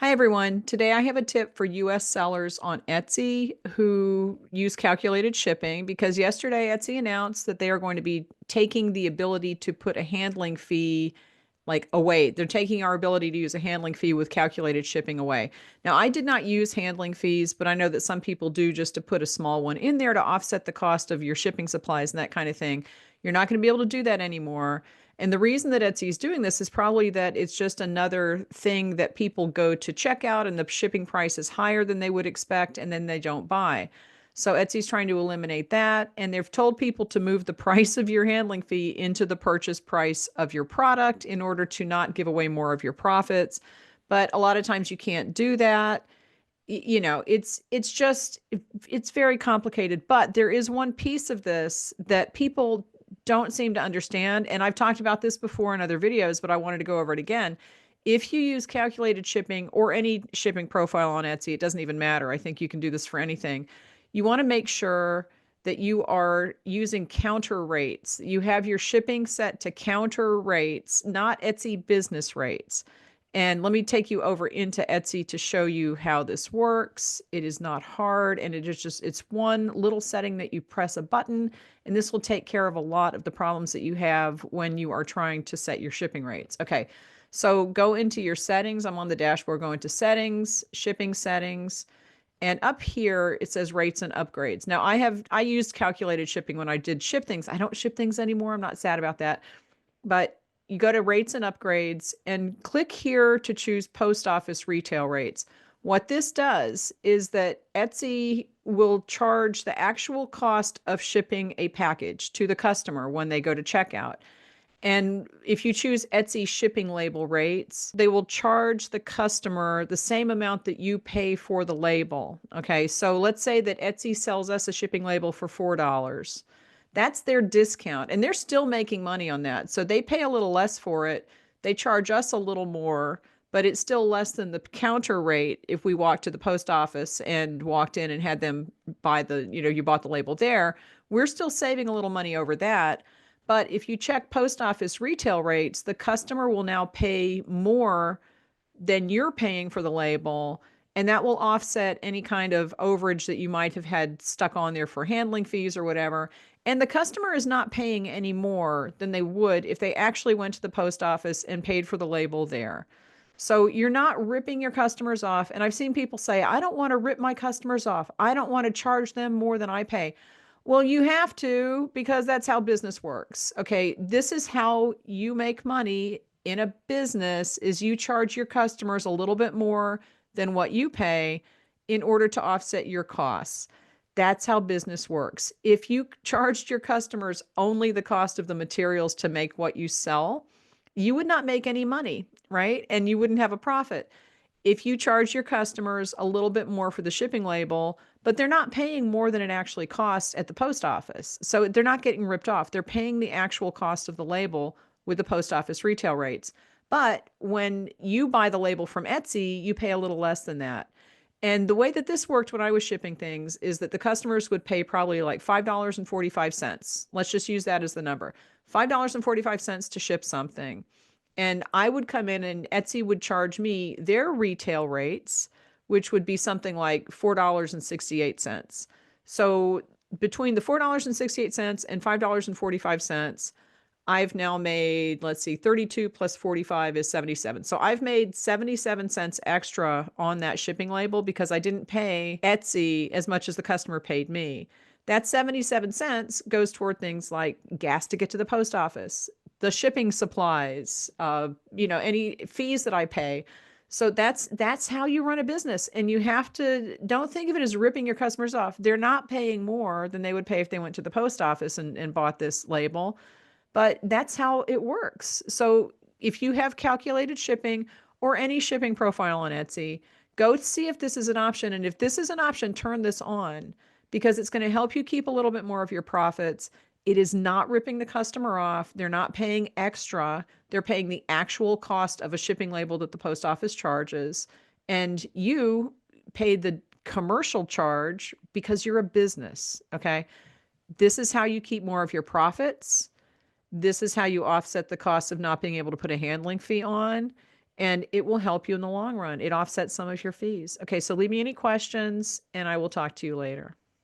Hi everyone. Today I have a tip for US sellers on Etsy who use calculated shipping because yesterday Etsy announced that they are going to be taking the ability to put a handling fee away. They're taking our ability to use a handling fee with calculated shipping away. Now, I did not use handling fees, but I know that some people do just to put a small one in there to offset the cost of your shipping supplies and that kind of thing. You're not going to be able to do that anymore. And the reason that Etsy is doing this is probably that it's just another thing that people go to check out and the shipping price is higher than they would expect and then they don't buy. So Etsy's trying to eliminate that. And they've told people to move the price of your handling fee into the purchase price of your product in order to not give away more of your profits. But a lot of times you can't do that. It's very complicated, but there is one piece of this that people don't seem to understand. And I've talked about this before in other videos, but I wanted to go over it again. If you use calculated shipping or any shipping profile on Etsy, it doesn't even matter. I think you can do this for anything. You want to make sure that you are using counter rates. You have your shipping set to counter rates, not Etsy business rates. And let me take you over into Etsy to show you how this works. It is not hard, and it's one little setting that you press a button, and this will take care of a lot of the problems that you have when you are trying to set your shipping rates. Okay, so go into your settings. I'm on the dashboard, go into settings, shipping settings, and up here it says rates and upgrades. Now I used calculated shipping when I did ship things. I don't ship things anymore. I'm not sad about that. But you go to rates and upgrades and click here to choose post office retail rates. What this does is that Etsy will charge the actual cost of shipping a package to the customer when they go to checkout. And if you choose Etsy shipping label rates, they will charge the customer the same amount that you pay for the label. Okay, so let's say that Etsy sells us a shipping label for $4. That's their discount, and they're still making money on that. So they pay a little less for it. They charge us a little more, but it's still less than the counter rate if we walked to the post office and walked in and had them buy you bought the label there. We're still saving a little money over that. But if you check post office retail rates, the customer will now pay more than you're paying for the label. And that will offset any kind of overage that you might have had stuck on there for handling fees or whatever. And the customer is not paying any more than they would if they actually went to the post office and paid for the label there. So you're not ripping your customers off. And I've seen people say, I don't want to rip my customers off. I don't want to charge them more than I pay. Well, you have to because that's how business works. Okay, this is how you make money in a business is you charge your customers a little bit more than what you pay in order to offset your costs. That's how business works. If you charged your customers only the cost of the materials to make what you sell, you would not make any money, right? And you wouldn't have a profit. If you charge your customers a little bit more for the shipping label, but they're not paying more than it actually costs at the post office. So they're not getting ripped off. They're paying the actual cost of the label with the post office retail rates. But when you buy the label from Etsy, you pay a little less than that. And the way that this worked when I was shipping things is that the customers would pay probably like $5.45. Let's just use that as the number. $5.45 to ship something. And I would come in and Etsy would charge me their retail rates, which would be something like $4.68. So between the $4.68 and $5.45, I've now made, let's see, 32 plus 45 is 77. So I've made 77 cents extra on that shipping label because I didn't pay Etsy as much as the customer paid me. That 77 cents goes toward things like gas to get to the post office, the shipping supplies, any fees that I pay. So that's how you run a business. And you have to don't think of it as ripping your customers off. They're not paying more than they would pay if they went to the post office and bought this label. But that's how it works. So if you have calculated shipping or any shipping profile on Etsy, go see if this is an option. And if this is an option, turn this on because it's going to help you keep a little bit more of your profits. It is not ripping the customer off. They're not paying extra. They're paying the actual cost of a shipping label that the post office charges. And you paid the commercial charge because you're a business. Okay. This is how you keep more of your profits. This is how you offset the cost of not being able to put a handling fee on. and it will help you in the long run. It offsets some of your fees. Okay, so leave me any questions and I will talk to you later.